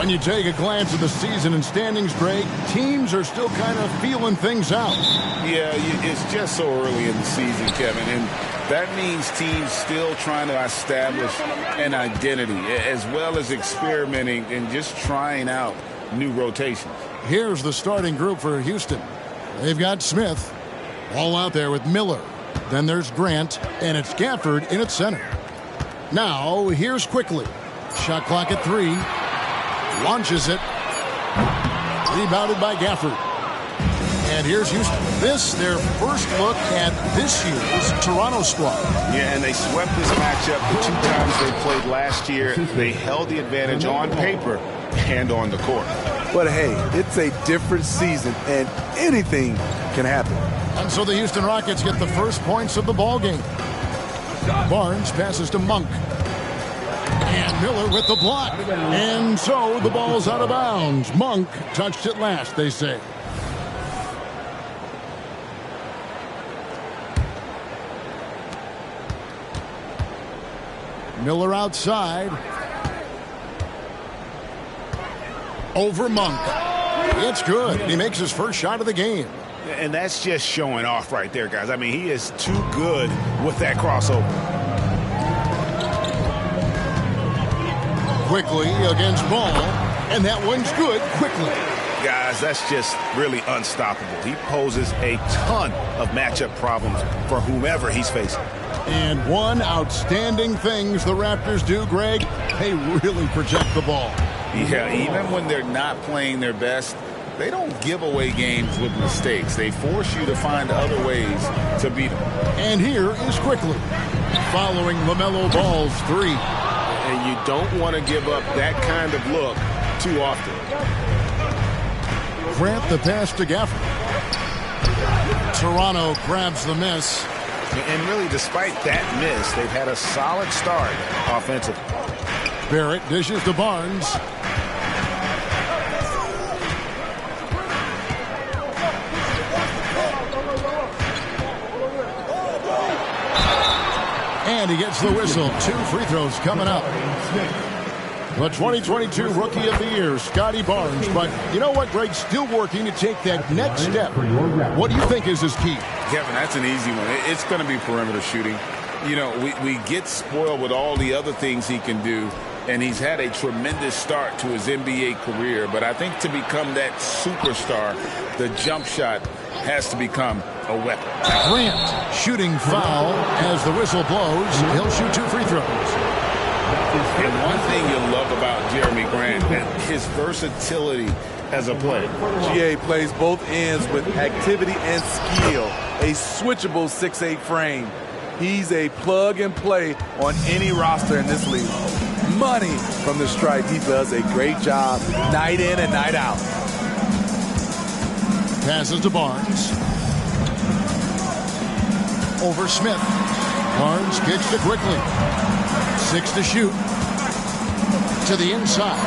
When you take a glance at the season and standings, Greg, teams are still kind of feeling things out. Yeah, it's just so early in the season, Kevin, and that means teams still trying to establish an identity as well as experimenting and just trying out new rotations. Here's the starting group for Houston. They've got Smith all out there with Miller. Then there's Grant, and it's Gafford in at center. Now, here's Quickly. Shot clock at 3. Launches it. Rebounded by Gafford. And here's Houston. This, their first look at this year's Toronto squad. Yeah, and they swept this matchup the 2 times they played last year. They held the advantage on paper and on the court. But hey, it's a different season, and anything can happen. And so the Houston Rockets get the first points of the ball game. Barnes passes to Monk. And Miller with the block. And so the ball's out of bounds. Monk touched it last, they say. Miller outside. Over Monk. It's good. He makes his first shot of the game. And that's just showing off right there, guys. I mean, he is too good with that crossover. Quickly against Ball. And that one's good. Quickly. Guys, that's just really unstoppable. He poses a ton of matchup problems for whomever he's facing. And one outstanding things the Raptors do, Greg, they really protect the ball. Yeah, even when they're not playing their best, they don't give away games with mistakes. They force you to find other ways to beat them. And here is Quickly, following LaMelo Ball's 3. And you don't want to give up that kind of look too often. Grant the pass to Gafford. Toronto grabs the miss. And really, despite that miss, they've had a solid start offensively. Barrett dishes to Barnes. And he gets the whistle. 2 free throws coming up. The 2022 Rookie of the Year, Scotty Barnes. But you know what, Greg? Still working to take that next step. What do you think is his key? Kevin, that's an easy one. It's going to be perimeter shooting. You know, we get spoiled with all the other things he can do, and he's had a tremendous start to his NBA career. But I think to become that superstar, the jump shot has to become a weapon. Grant shooting foul as the whistle blows. He'll shoot 2 free throws. And one thing you'll love about Jeremy Grant, his versatility as a player. GA plays both ends with activity and skill. A switchable 6'8" frame. He's a plug-and-play on any roster in this league. Money from the stripe. He does a great job night in and night out. Passes to Barnes. Over Smith. Barnes kicks it quickly. 6 to shoot. To the inside.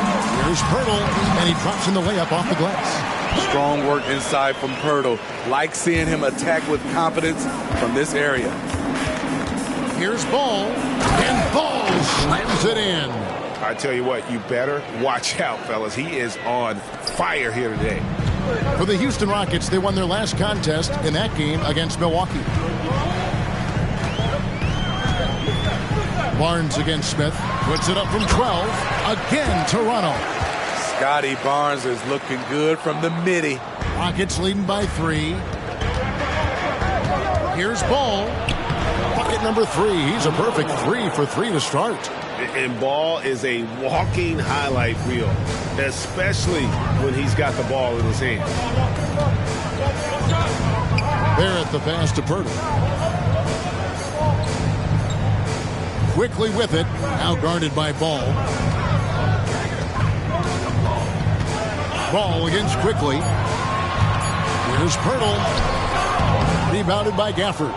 Here's Pirtle, and he drops in the layup off the glass. Strong work inside from Pirtle. Like seeing him attack with confidence from this area. Here's Ball, and Ball slams it in. I tell you what, you better watch out, fellas. He is on fire here today. For the Houston Rockets, they won their last contest in that game against Milwaukee. Barnes against Smith. Puts it up from 12. Again, Toronto. Scotty Barnes is looking good from the midi. Rockets leading by 3. Here's Ball. Bucket number 3. He's a perfect 3 for 3 to start. And Ball is a walking highlight reel, especially when he's got the ball in his hand. Barrett the pass to Pirtle. Quickly with it, now guarded by Ball. Ball against Quickly. Here's Pirtle. Rebounded by Gafford.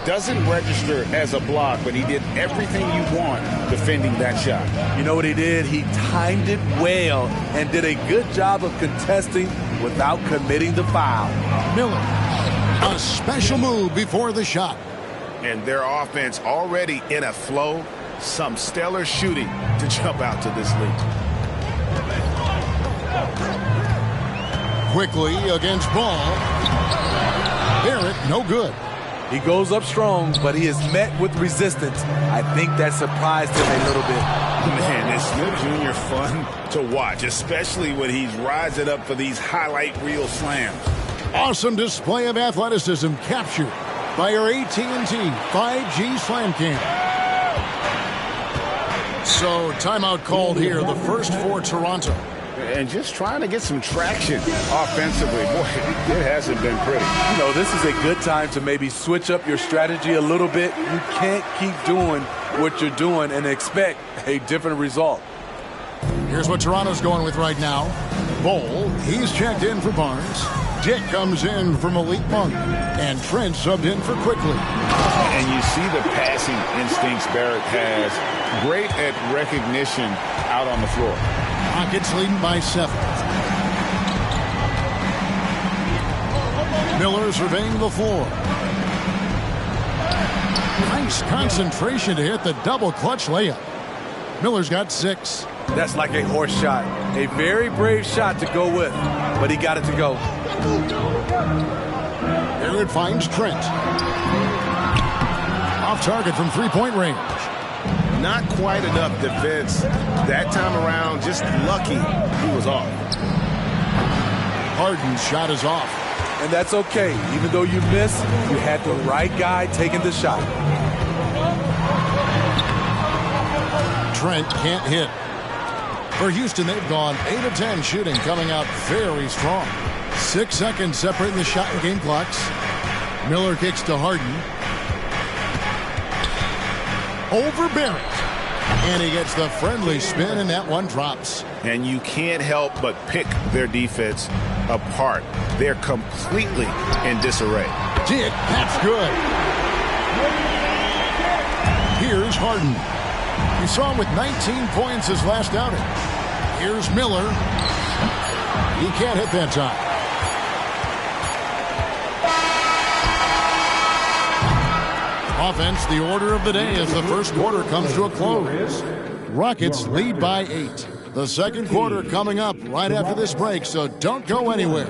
Doesn't register as a block, but he did everything you want defending that shot. You know what he did? He timed it well and did a good job of contesting without committing the foul. Miller, a special move before the shot. And their offense already in a flow. Some stellar shooting to jump out to this lead. Quickly against Ball. Barrett, no good. He goes up strong, but he is met with resistance. I think that surprised him a little bit. Man, is Smith Jr. fun to watch, especially when he's rising up for these highlight reel slams. Awesome display of athleticism captured by our AT&T 5G Slam Cam. So, timeout called here, the first for Toronto. And just trying to get some traction offensively. Boy, it hasn't been pretty. You know, this is a good time to maybe switch up your strategy a little bit. You can't keep doing what you're doing and expect a different result. Here's what Toronto's going with right now. Bowl, he's checked in for Barnes. Dick comes in for Malik Monk. And Trent subbed in for Quickly. And you see the passing instincts Barrett has. Great at recognition out on the floor. Rockets leading by 7. Miller surveying the floor. Nice concentration to hit the double clutch layup. Miller's got 6. That's like a horse shot. A very brave shot to go with, but he got it to go. There it finds Trent. Off target from three-point range. Not quite enough defense that time around. Just lucky he was off. Harden's shot is off. And that's okay. Even though you miss, you had the right guy taking the shot. Trent can't hit. For Houston, they've gone 8 of 10 shooting, coming out very strong. 6 seconds separating the shot and game clocks. Miller kicks to Harden. Over Barrett. And he gets the friendly spin, and that one drops. And you can't help but pick their defense apart. They're completely in disarray. Dick, that's good. Here's Harden. You saw him with 19 points his last outing. Here's Miller. He can't hit that time. Offense, the order of the day as the first quarter comes to a close. Rockets lead by 8. The second quarter coming up right after this break, so don't go anywhere.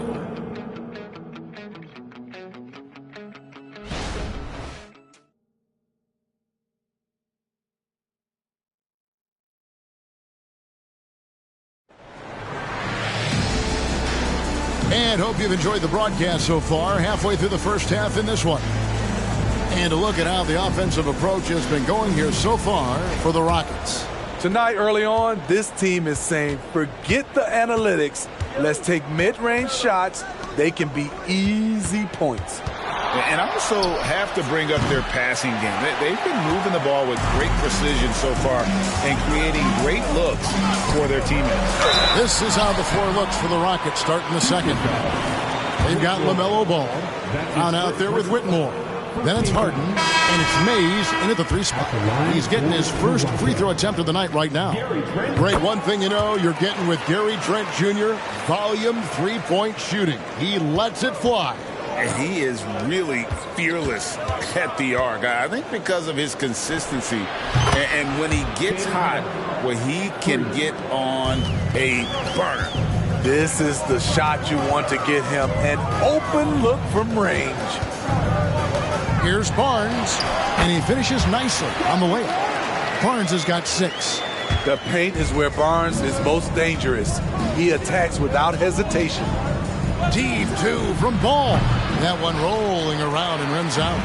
And hope you've enjoyed the broadcast so far, halfway through the first half in this one. And a look at how the offensive approach has been going here so far for the Rockets. Tonight, early on, this team is saying, forget the analytics. Let's take mid-range shots. They can be easy points. And I also have to bring up their passing game. They've been moving the ball with great precision so far and creating great looks for their teammates. This is how the floor looks for the Rockets starting the second. They've got LaMelo Ball down out there with Whitmore. Then it's Harden, and it's Mays in at the 3 spot. He's getting his first free throw attempt of the night right now. Great, one thing you know, you're getting with Gary Trent Jr., volume 3-point shooting. He lets it fly. And he is really fearless at the arc. I think because of his consistency. And when he gets hot, well, he can get on a burner. This is the shot you want to get him. An open look from range. Here's Barnes, and he finishes nicely on the layup. Barnes has got 6. The paint is where Barnes is most dangerous. He attacks without hesitation. Deep 2 from Ball. That one rolling around and rims out.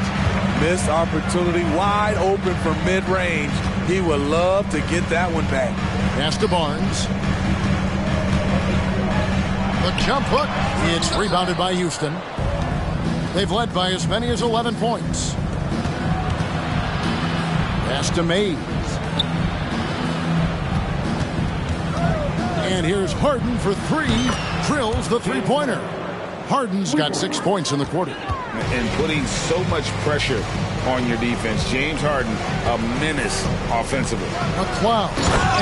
Missed opportunity, wide open from mid-range. He would love to get that one back. Pass to Barnes. The jump hook. It's rebounded by Houston. They've led by as many as 11 points. Pass to Mays. And here's Harden for 3. Drills the three-pointer. Harden's got 6 points in the quarter. And putting so much pressure on your defense. James Harden, a menace offensively. A cloud.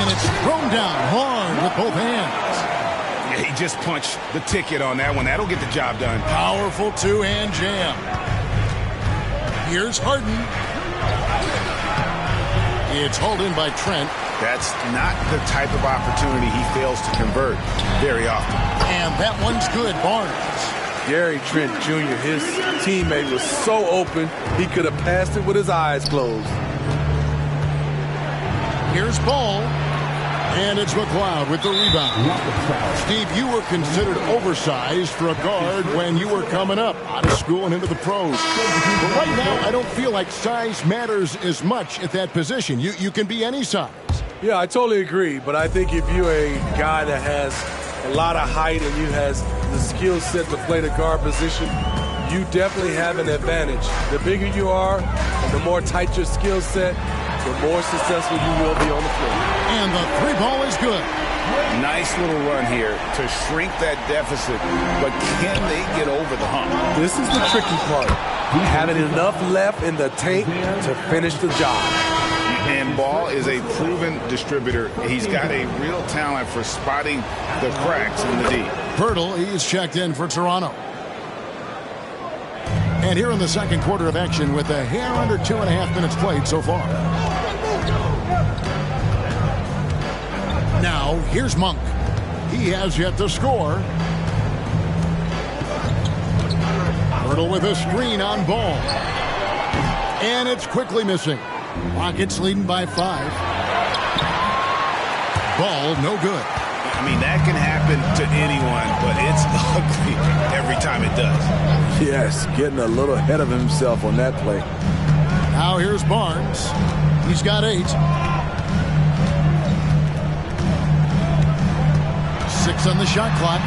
And it's thrown down hard with both hands. He just punched the ticket on that one. That'll get the job done. Powerful two-hand jam. Here's Harden. It's hauled in by Trent. That's not the type of opportunity he fails to convert very often. And that one's good, Barnes. Gary Trent Jr., his teammate, was so open, he could have passed it with his eyes closed. Here's Ball. And it's McLeod with the rebound. Steve, you were considered oversized for a guard when you were coming up out of school and into the pros. But right now, I don't feel like size matters as much at that position. You can be any size. Yeah, I totally agree. But I think if you're a guy that has a lot of height and you has the skill set to play the guard position, you definitely have an advantage. The bigger you are and the more tight your skill set, the more successful you will be on the floor. And the three ball is good. Nice little run here to shrink that deficit, but can they get over the hump? This is the tricky part. Having enough left in the tank to finish the job. And Ball is a proven distributor. He's got a real talent for spotting the cracks in the D. Pirtle, he's checked in for Toronto. And here in the second quarter of action with a hair under 2.5 minutes played so far. Now, here's Monk. He has yet to score. Pirtle with a screen on Ball. And it's quickly missing. Rockets leading by 5. Ball, no good. I mean, that can happen to anyone, but it's ugly every time it does. Yes, getting a little ahead of himself on that play. Now here's Barnes. He's got 8. 6 on the shot clock.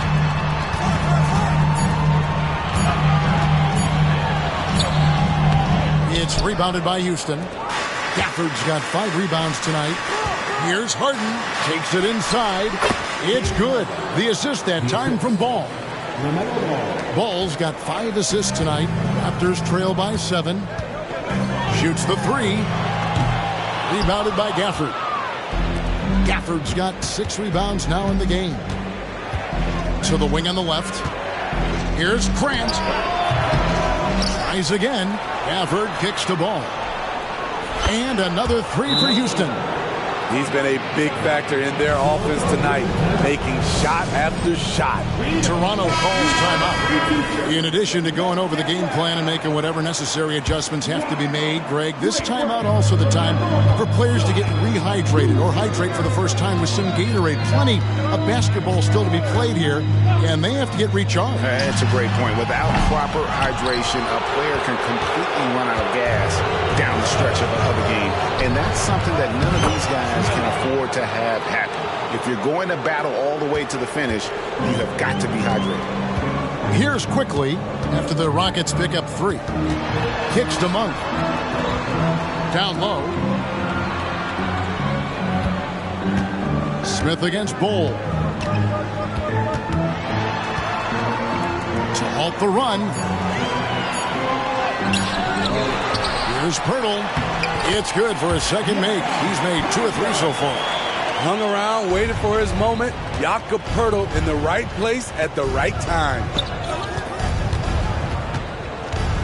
It's rebounded by Houston. Gafford's got 5 rebounds tonight. Here's Harden. Takes it inside. It's good. The assist that time from Ball. Ball's got 5 assists tonight. Raptors trail by 7. Shoots the 3. Rebounded by Gafford. Gafford's got 6 rebounds now in the game. To the wing on the left. Here's Grant. Tries again. Gafford kicks to Ball. And another 3 for Houston. He's been a big factor in their offense tonight, making shot after shot. Toronto calls timeout. In addition to going over the game plan and making whatever necessary adjustments have to be made, Greg, this timeout also the time for players to get rehydrated or hydrate for the first time with some Gatorade. Plenty of basketball still to be played here, and they have to get recharged. That's a great point. Without proper hydration, a player can completely run out of gas down the stretch of a game. And that's something that none of these guys can afford to have happen. If you're going to battle all the way to the finish, you have got to be hydrated. Here's quickly after the Rockets pick up 3. Kicks to Monk. Down low. Smith against Bol. To halt the run. Here's Pirtle. It's good for his second make. He's made 2 or 3 so far. Hung around, waited for his moment. Jakob Pirtle in the right place at the right time.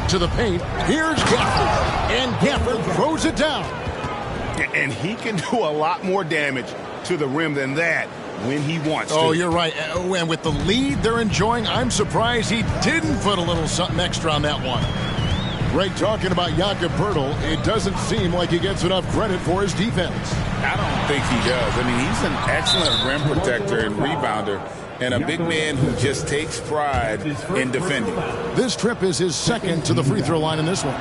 To the paint. Here's Gafford. And Gafford throws it down. And he can do a lot more damage to the rim than that when he wants to. Oh, you're right. And with the lead they're enjoying, I'm surprised he didn't put a little something extra on that one. Greg, talking about Jakob Pirtle, it doesn't seem like he gets enough credit for his defense. I don't think he does. I mean, he's an excellent rim protector and rebounder, and a big man who just takes pride in defending. This trip is his second to the free throw line in this one.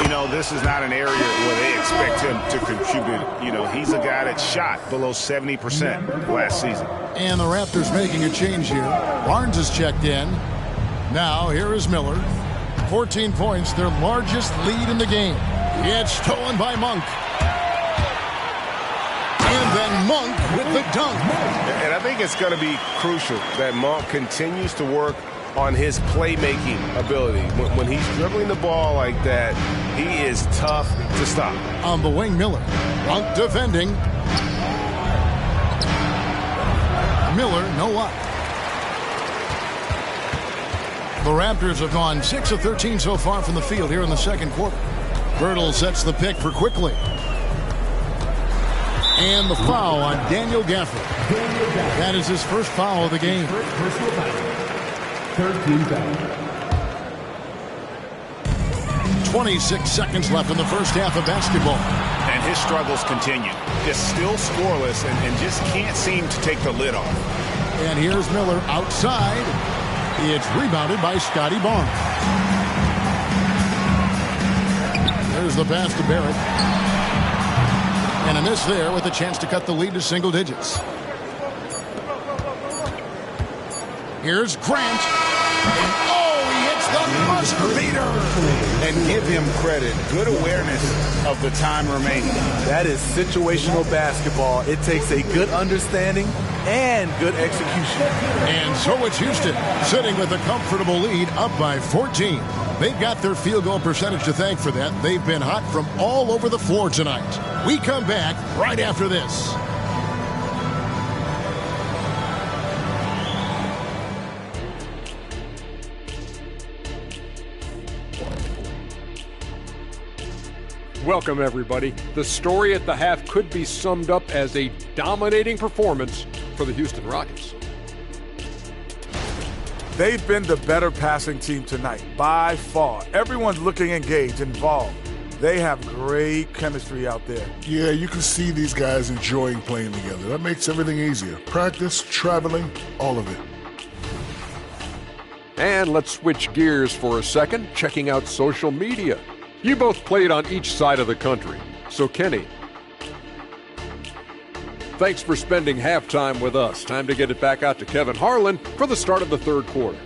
You know, this is not an area where they expect him to contribute. You know, he's a guy that shot below 70% last season. And the Raptors making a change here. Barnes is checked in. Now, here is Miller. 14 points, their largest lead in the game. It's stolen by Monk. And then Monk with the dunk. And I think it's going to be crucial that Monk continues to work on his playmaking ability. When he's dribbling the ball like that, he is tough to stop. On the wing, Miller. Monk defending. Miller, no luck. The Raptors have gone 6 of 13 so far from the field here in the second quarter. Pirtle sets the pick for Quickly. And the foul on Daniel Gafford. That is his first foul of the game. Personal foul. Third team foul. 26 seconds left in the first half of basketball. And his struggles continue. Just still scoreless and just can't seem to take the lid off. And here's Miller outside. It's rebounded by Scotty Barnes. There's the pass to Barrett. And a miss there with a chance to cut the lead to single digits. Here's Grant. And he hits the buzzer beater. And give him credit. Good awareness of the time remaining. That is situational basketball. It takes a good understanding and good execution. And so it's Houston sitting with a comfortable lead up by 14. They've got their field goal percentage to thank for that. They've been hot from all over the floor tonight. We come back right after this. Welcome, everybody. The story at the half could be summed up as a dominating performance for the Houston Rockets. They've been the better passing team tonight, by far. Everyone's looking engaged, involved. They have great chemistry out there. Yeah, you can see these guys enjoying playing together. That makes everything easier. Practice, traveling, all of it. And let's switch gears for a second, checking out social media. You both played on each side of the country. So, Kenny, thanks for spending halftime with us. Time to get it back out to Kevin Harlan for the start of the third quarter.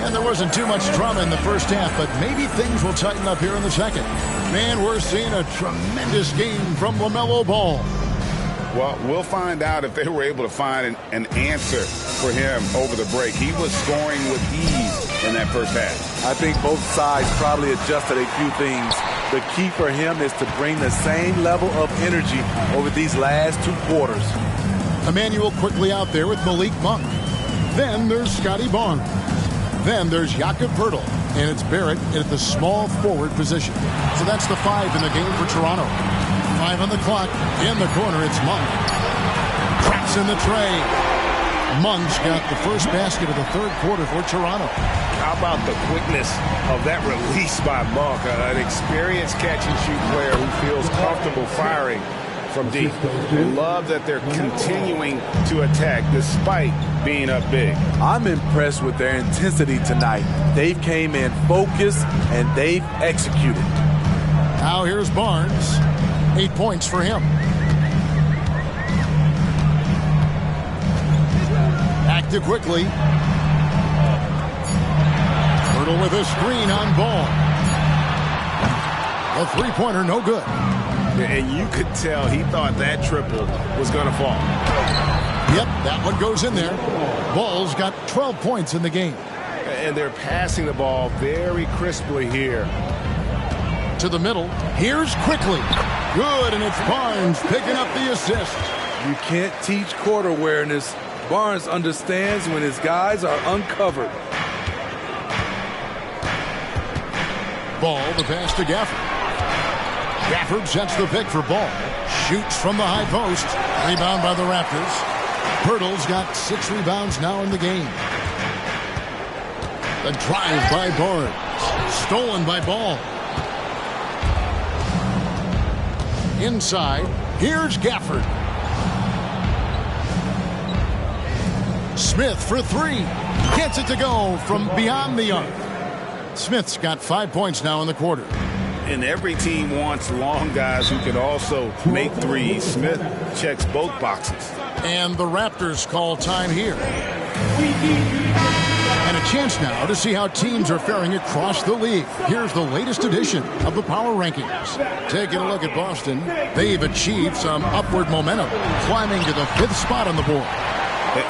And there wasn't too much drama in the first half, but maybe things will tighten up here in the second. Man, we're seeing a tremendous game from LaMelo Ball. Well, we'll find out if they were able to find an answer for him over the break. He was scoring with ease in that first half. I think both sides probably adjusted a few things. The key for him is to bring the same level of energy over these last two quarters. Emmanuel quickly out there with Malik Monk. Then there's Scotty Barnes. Then there's Jakob Poeltl. And it's Barrett at the small forward position. So that's the 5 in the game for Toronto. 5 on the clock. In the corner, it's Monk. Traps in the tray. Monk's got the first basket of the third quarter for Toronto. How about the quickness of that release by Monk? An experienced catch-and-shoot player who feels comfortable firing from deep. Love that they're continuing to attack despite being up big. I'm impressed with their intensity tonight. They've came in focused and they've executed. Now here's Barnes. 8 points for him. Active quickly. Poeltl with a screen on Ball. A three-pointer, no good. And you could tell he thought that triple was going to fall. Yep, that one goes in there. Ball's got 12 points in the game. And they're passing the ball very crisply here. To the middle. Here's quickly. Good, and it's Barnes picking up the assist. You can't teach court awareness. Barnes understands when his guys are uncovered. Ball, the pass to Gafford. Gafford sets the pick for Ball. Shoots from the high post. Rebound by the Raptors. Poeltl's got 6 rebounds now in the game. The drive by Barnes. Stolen by Ball. Inside, here's Gafford. Smith for 3. Gets it to go from beyond the arc. Smith's got 5 points now in the quarter. And every team wants long guys who can also make threes. Smith checks both boxes. And the Raptors call time here. And a chance now to see how teams are faring across the league. Here's the latest edition of the Power Rankings. Taking a look at Boston, they've achieved some upward momentum, climbing to the 5th spot on the board.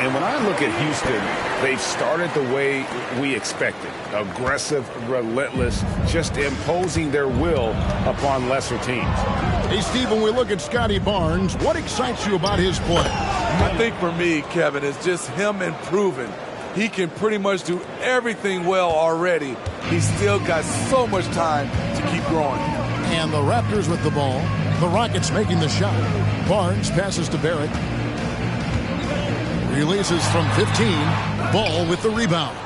And when I look at Houston, they've started the way we expected. Aggressive, relentless, just imposing their will upon lesser teams. Hey, Steve, when we look at Scotty Barnes, what excites you about his play? I think for me, Kevin, it's just him improving. He can pretty much do everything well already. He's still got so much time to keep growing. And the Raptors with the ball. The Rockets making the shot. Barnes passes to Barrett. Releases from 15. Ball with the rebound.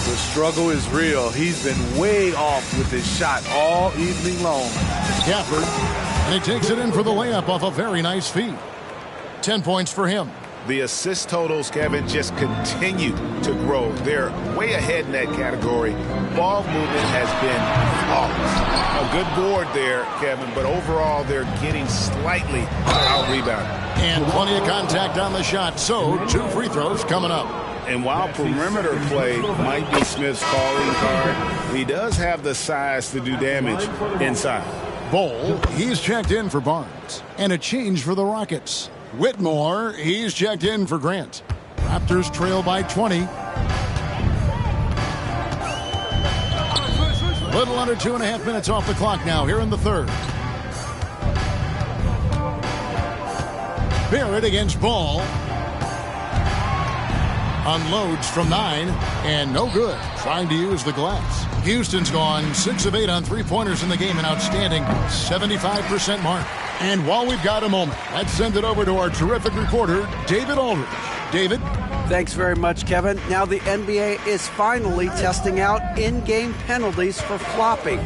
The struggle is real. He's been way off with his shot all evening long. Gafford. And he takes it in for the layup off a very nice feed. 10 points for him. The assist totals, Kevin, just continue to grow. They're way ahead in that category. Ball movement has been flawless. A good board there, Kevin, but overall they're getting slightly out-rebounded. And plenty of contact on the shot, so 2 free throws coming up. And while perimeter play might be Smith's calling card, he does have the size to do damage inside. Bol, he's checked in for Barnes. And a change for the Rockets. Whitmore, he's checked in for Grant. Raptors trail by 20. Little under 2.5 minutes off the clock now here in the third. Barrett against Ball. Unloads from 9, and no good. Trying to use the glass. Houston's gone 6 of 8 on three-pointers in the game, an outstanding 75% mark. And while we've got a moment, let's send it over to our terrific reporter, David Aldridge. David? Thanks very much, Kevin. Now the NBA is finally testing out in-game penalties for flopping.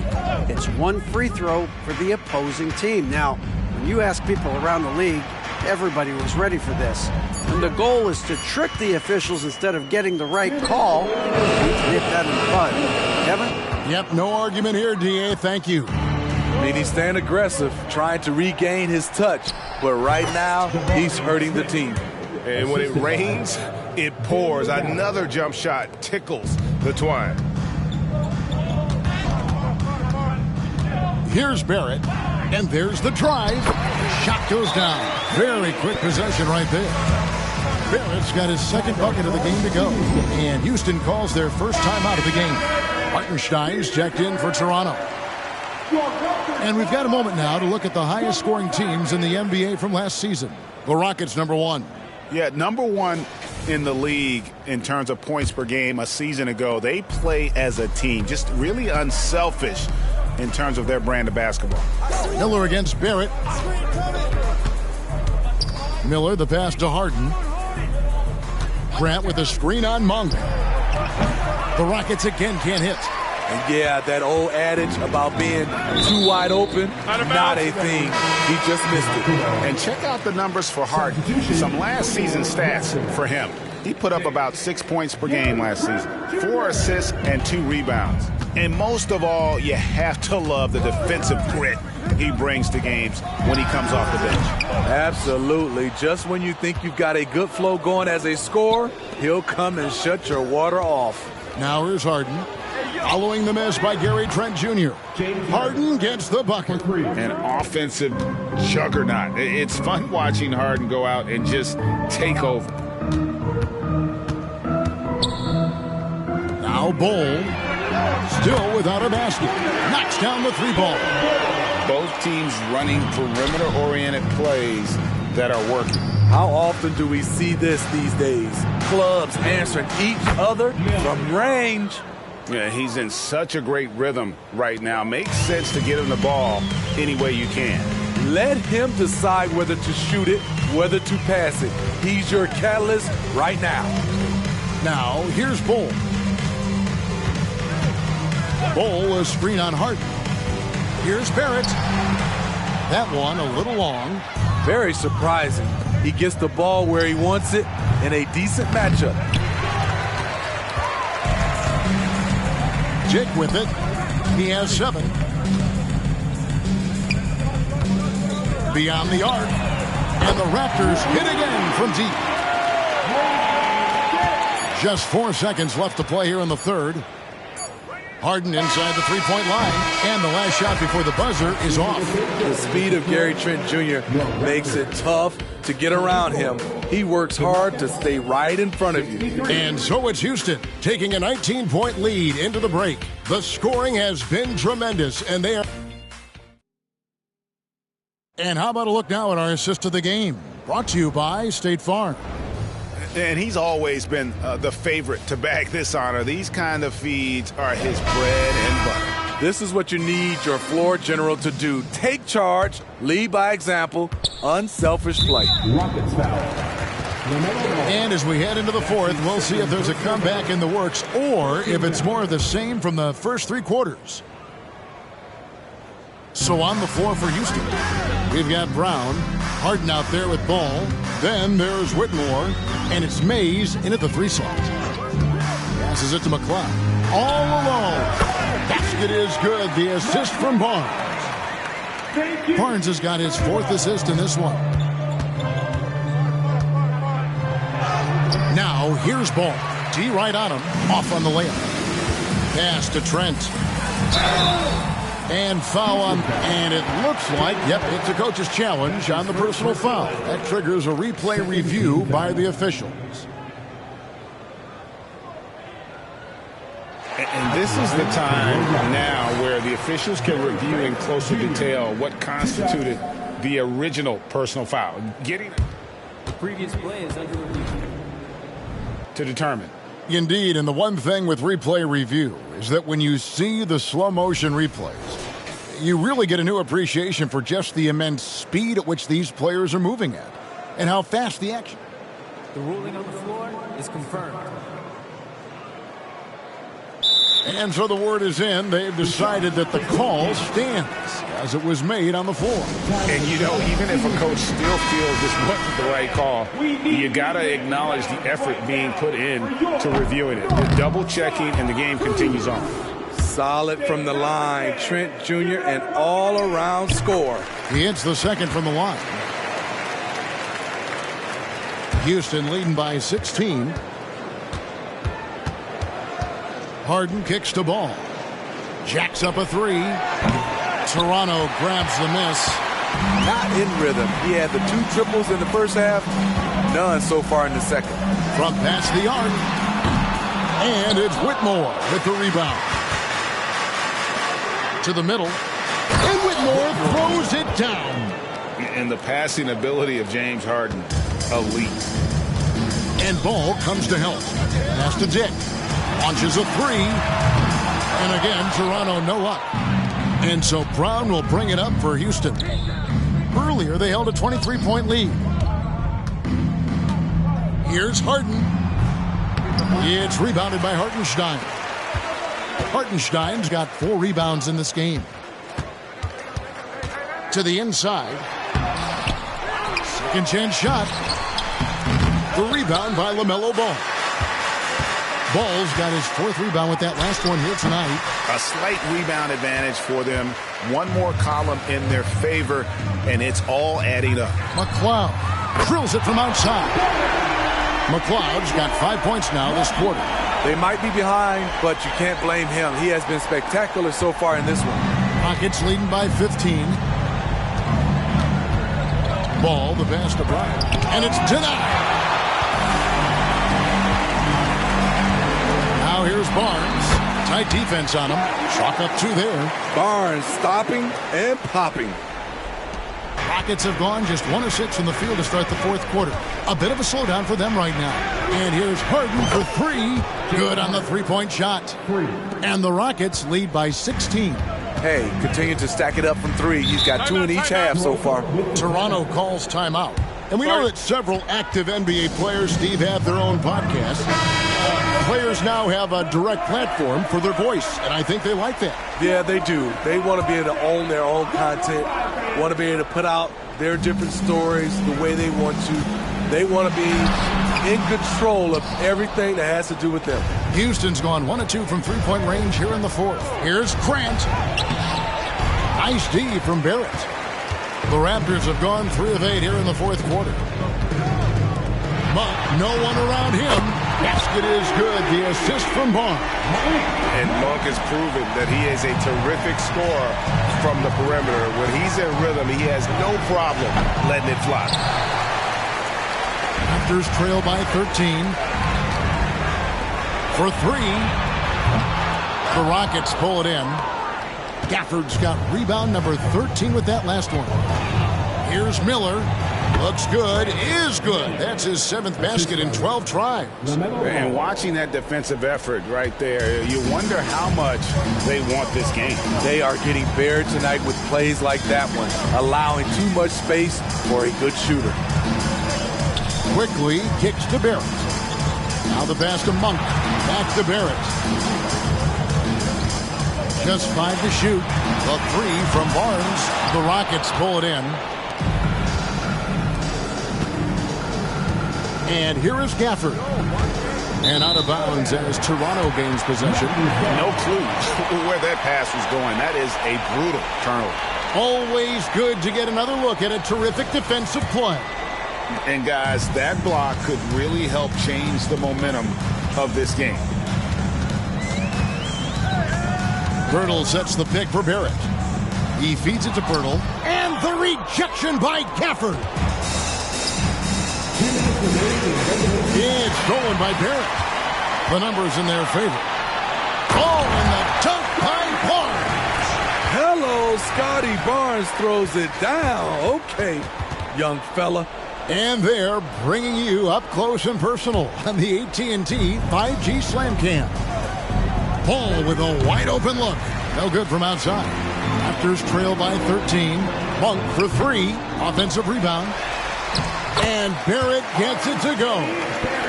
It's 1 free throw for the opposing team. Now, when you ask people around the league, everybody was ready for this. And the goal is to trick the officials instead of getting the right call. We can nip that in the bud. Kevin? Yep, no argument here, DA. Thank you. I mean, he's staying aggressive, trying to regain his touch. But right now, he's hurting the team. And when it rains, it pours. Another jump shot tickles the twine. Here's Barrett. And there's the drive. Shot goes down. Very quick possession right there. Barrett's got his second bucket of the game to go. And Houston calls their first time out of the game. Hartenstein's checked in for Toronto. And we've got a moment now to look at the highest scoring teams in the NBA from last season. The Rockets, number 1. Yeah, number 1 in the league in terms of points per game a season ago. They play as a team, just really unselfish in terms of their brand of basketball. Miller against Barrett. Miller, the pass to Harden. Grant with a screen on Monk. The Rockets again can't hit. And yeah, that old adage about being too wide open, not a thing. He just missed it. And check out the numbers for Harden. Some last season stats for him. He put up about 6 points per game last season, 4 assists and 2 rebounds. And most of all, you have to love the defensive grit he brings to games when he comes off the bench. Absolutely. Just when you think you've got a good flow going as a scorer, he'll come and shut your water off. Now here's Harden. Following the miss by Gary Trent Jr. Harden gets the bucket. An offensive juggernaut. It's fun watching Harden go out and just take over. Now Bol, still without a basket. Knocks down the 3-ball. Both teams running perimeter-oriented plays that are working. How often do we see this these days? Clubs answering each other from range. Yeah, he's in such a great rhythm right now. Makes sense to get him the ball any way you can. Let him decide whether to shoot it, whether to pass it. He's your catalyst right now. Now, here's Bol. Bol, a screen on Harden. Here's Barrett. That one a little long. Very surprising. He gets the ball where he wants it in a decent matchup. Jake with it. He has 7. Beyond the arc. And the Raptors hit again from deep. Just 4 seconds left to play here in the third. Harden inside the 3-point line. And the last shot before the buzzer is off. The speed of Gary Trent Jr. makes it tough to get around him. He works hard to stay right in front of you. And so it's Houston taking a 19-point lead into the break. The scoring has been tremendous, and they are... And how about a look now at our assist of the game? Brought to you by State Farm. And he's always been the favorite to bag this honor. These kind of feeds are his bread and butter. This is what you need your floor general to do. Take charge, lead by example, unselfish play. Rockets foul. And as we head into the fourth, we'll see if there's a comeback in the works or if it's more of the same from the first 3 quarters. So on the floor for Houston, we've got Brown, Harden out there with ball. Then there's Whitmore, and it's Mays in at the 3 slot. Passes it to McLeod. All alone. Basket is good. The assist from Barnes. Barnes has got his 4th assist in this one. Now, here's Ball. T right on him. Off on the layup. Pass to Trent. And foul on, and it looks like, yep, it's a coach's challenge on the personal foul. That triggers a replay review by the officials. And this is the time now where the officials can review in closer detail what constituted the original personal foul. Getting the previous play is under review to determine. Indeed, and the one thing with replay review is that when you see the slow motion replays, you really get a new appreciation for just the immense speed at which these players are moving at and how fast the action. The ruling on the floor is confirmed. And so the word is in. They've decided that the call stands as it was made on the floor. And, you know, even if a coach still feels this wasn't the right call, you got to acknowledge the effort being put in to reviewing it. The double checking, and the game continues on. Solid from the line. Trent Jr., an all-around score. He hits the second from the line. Houston leading by 16. Harden kicks to Ball. Jacks up a 3. Toronto grabs the miss. Not in rhythm. He had the 2 triples in the first half. None so far in the second. From past the arc. And it's Whitmore with the rebound. To the middle. And Whitmore throws it down. And the passing ability of James Harden, elite. And Ball comes to help. Pass to Dick. Launches a 3. And again, Toronto no luck. And so Brown will bring it up for Houston. Earlier, they held a 23-point lead. Here's Harden. It's rebounded by Hartenstein. Hartenstein's got 4 rebounds in this game. To the inside. Second chance shot. The rebound by LaMelo Ball. Ball's got his 4th rebound with that last one here tonight. A slight rebound advantage for them. One more column in their favor, and it's all adding up. McLeod drills it from outside. McLeod's got 5 points now this quarter. They might be behind, but you can't blame him. He has been spectacular so far in this one. Rockets leading by 15. Ball, the pass to Bryant. And it's denied. Now here's Barnes. Tight defense on him. Chalk up 2 there. Barnes stopping and popping. Rockets have gone just 1 of 6 from the field to start the 4th quarter. A bit of a slowdown for them right now. And here's Harden for 3. Good on the 3-point shot. And the Rockets lead by 16. Hey, continue to stack it up from 3. He's got 2 in each half so far. Toronto calls timeout. And we know that several active NBA players, Steve, have their own podcasts. Players now have a direct platform for their voice, and I think they like that. Yeah, they do. They want to be able to own their own content, want to be able to put out their different stories the way they want to. They want to be in control of everything that has to do with them. Houston's gone 1 of 2 from 3-point range here in the 4th. Here's Grant. Nice D from Barrett. The Raptors have gone 3 of 8 here in the 4th quarter. But no one around him. Basket is good. The assist from Barnes. And Monk has proven that he is a terrific scorer from the perimeter. When he's in rhythm, he has no problem letting it fly. Raptors trail by 13. For 3. The Rockets pull it in. Gafford's got rebound number 13 with that last one. Here's Miller. Looks good, is good. That's his 7th basket in 12 tries. And watching that defensive effort right there, you wonder how much they want this game. They are getting buried tonight with plays like that one, allowing too much space for a good shooter. Quickly kicks to Barrett. Now the pass to Monk. Back to Barrett. Just 5 to shoot. The 3 from Barnes. The Rockets pull it in. And here is Gafford. And out of bounds as Toronto gains possession. No clue where that pass was going. That is a brutal turnover. Always good to get another look at a terrific defensive play. And guys, that block could really help change the momentum of this game. Pirtle sets the pick for Barrett. He feeds it to Pirtle. And the rejection by Gafford. It's stolen by Barrett. The numbers in their favor. Oh, and the dunk by Barnes. Hello, Scotty Barnes throws it down. Okay, young fella. And they're bringing you up close and personal on the AT&T 5G Slam Cam. Paul with a wide open look. No good from outside. Raptors trail by 13. Monk for 3. Offensive rebound. And Barrett gets it to go.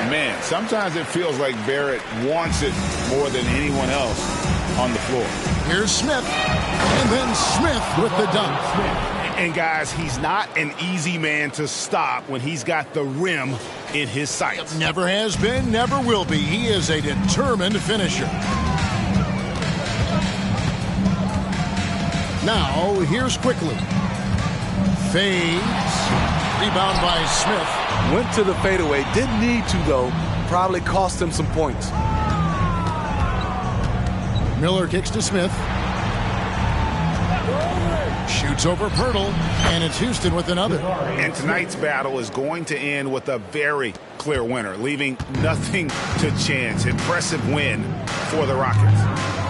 Man, sometimes it feels like Barrett wants it more than anyone else on the floor. Here's Smith. And then Smith with the dunk. And guys, he's not an easy man to stop when he's got the rim in his sights. Never has been, never will be. He is a determined finisher. Now, here's Quickly. Fades. Rebound by Smith. Went to the fadeaway. Didn't need to, though. Probably cost him some points. Miller kicks to Smith. Shoots over Pirtle, and it's Houston with another. And tonight's battle is going to end with a very clear winner, leaving nothing to chance. Impressive win for the Rockets.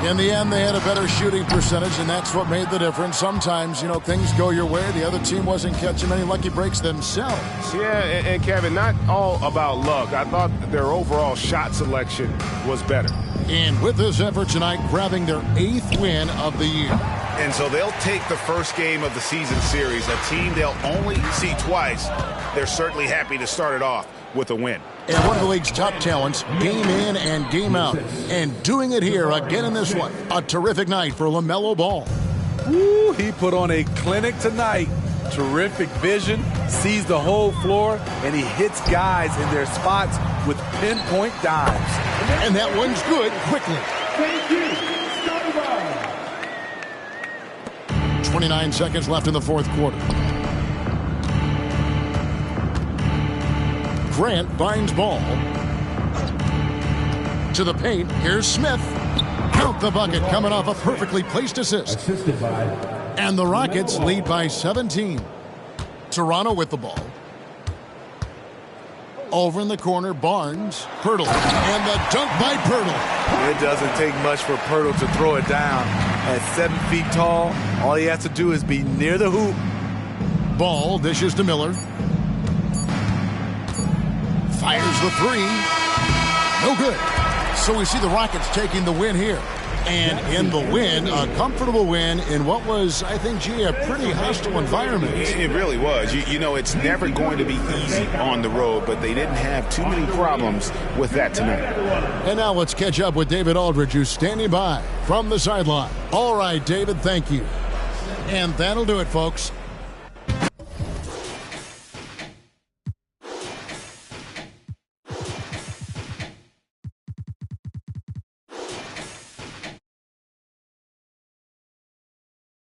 In the end, they had a better shooting percentage, and that's what made the difference. Sometimes, things go your way. The other team wasn't catching many lucky breaks themselves. Yeah, and Kevin, not all about luck. I thought their overall shot selection was better. And with this effort tonight, grabbing their 8th win of the year. And so they'll take the first game of the season series, a team they'll only see twice. They're certainly happy to start it off with a win. And one of the league's top talents, game in and game out. And doing it here again in this one. A terrific night for LaMelo Ball. Woo, he put on a clinic tonight. Terrific vision, sees the whole floor, and he hits guys in their spots with pinpoint dimes. And that one's good quickly. Thank you. 29 seconds left in the 4th quarter. Grant finds Ball. To the paint. Here's Smith. Count the bucket coming off a perfectly placed assist. Assisted by. And the Rockets lead by 17. Toronto with the ball. Over in the corner, Barnes. Pirtle. And the dunk by Pirtle. It doesn't take much for Pirtle to throw it down. At 7 feet tall, all he has to do is be near the hoop. Ball dishes to Miller. Fires the 3. No good. So we see the Rockets taking the win here. And in the win, a comfortable win in what was, I think, a pretty hostile environment. It really was. You know, it's never going to be easy on the road, but they didn't have too many problems with that tonight. And now let's catch up with David Aldridge, who's standing by from the sideline. All right, David, thank you. And that'll do it, folks.